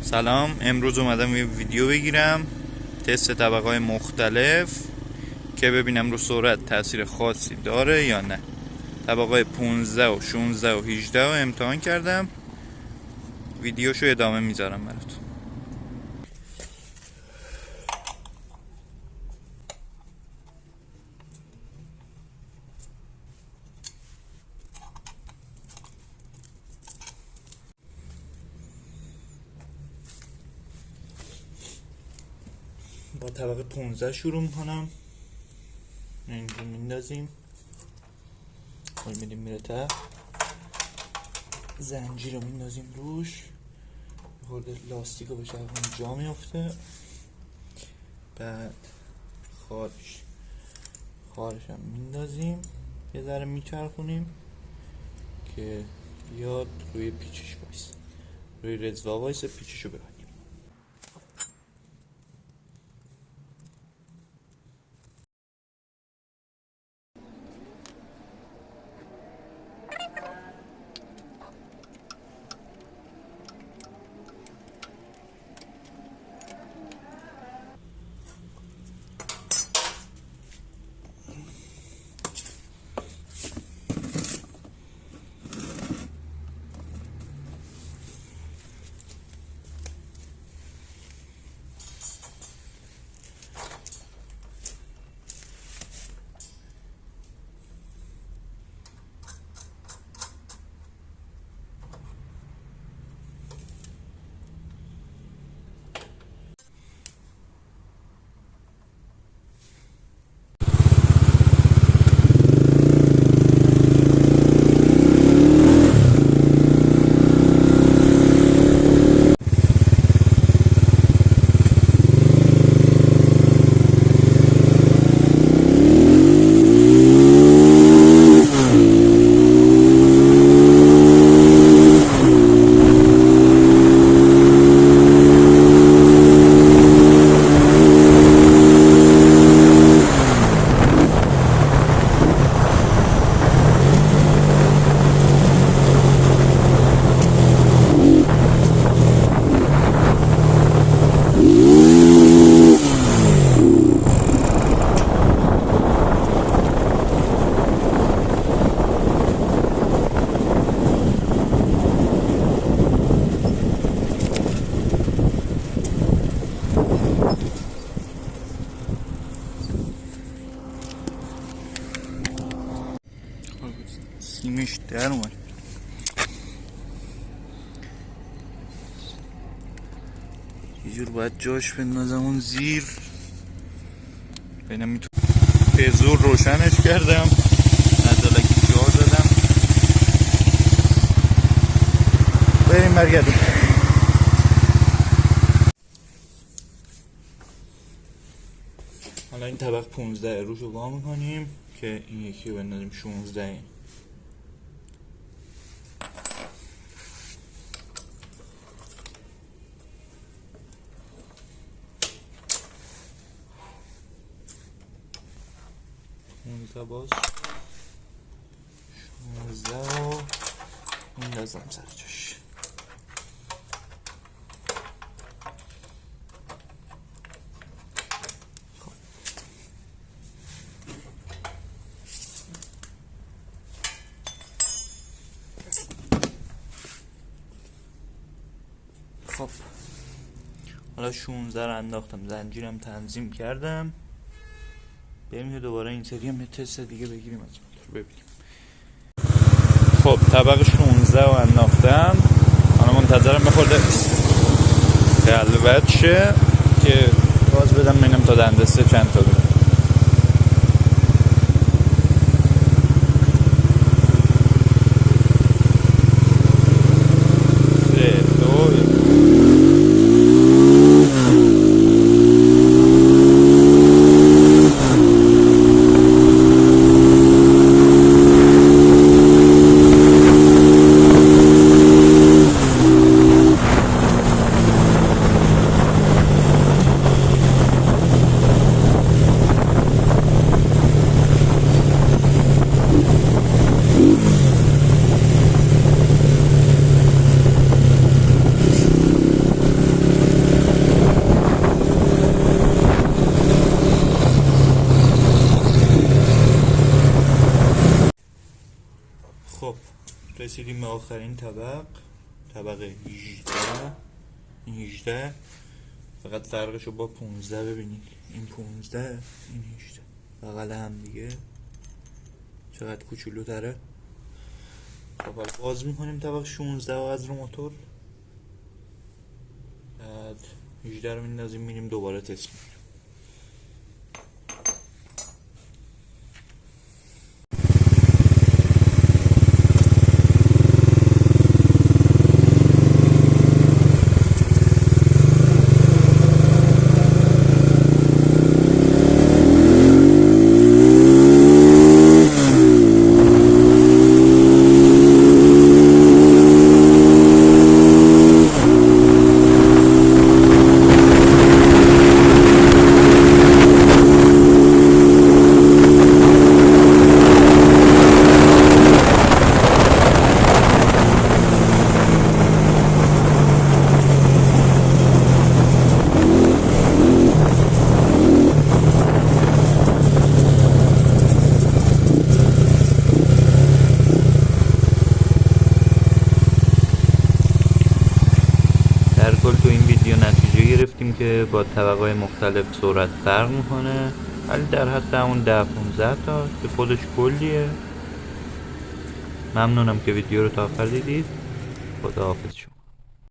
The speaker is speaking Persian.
سلام، امروز اومدم یه ویدیو بگیرم تست طبقه‌های مختلف که ببینم رو سرعت تاثیر خاصی داره یا نه. طبقه 15 و 16 و 18 رو امتحان کردم، ویدیوشو ادامه میذارم براتون. با طبقه 15 شروع میکنم. اینجا میندازیم، حال میدیم میره ته، زنجیر رو میندازیم روش، خورده لاستیک رو بشه جا میافته. بعد خارش هم میندازیم، یه ذره میچرخونیم که بیاد روی پیچش وایس، روی رزوا وایس، پیچشو ببندیم. سیمش در اومد. یه جور باید جاش بندازم اون زیر، بینم میتونم به زور روشنش کردم، ندالکی جا دادم. بریم برگردیم. حالا این طبق 15 روشو وا میکنیم که این یکی رو بندازیم 16. باز 16 رو میندازم سر جاش. خب حالا 16 رو انداختم، زنجیرم تنظیم کردم. بریم دوباره این سری هم تست دیگه بگیریم از موتور ببینیم. خب طبق 16 رو انداختم، حالا منتظرم بخورده قلبت شه که باز بدم ببینم تا دندسته چند تا بدم. رسیدیم به آخرین طبق 18 فقط فرقشو با 15 ببینید. این 15 این 18 بغل هم دیگه چقدر کوچولو تره. اول باز میکنیم طبق 16 و از رو موتور، بعد 18 رو میندازیم میریم دوباره تست میکنیم. در کل تو این ویدیو نتیجه گرفتیم که با طبقه‌های مختلف سرعت فرق میکنه، ولی در حد همون 10-15 تا که خودش کلیه. ممنونم که ویدیو رو تا آخر دیدید. خداحافظ شما.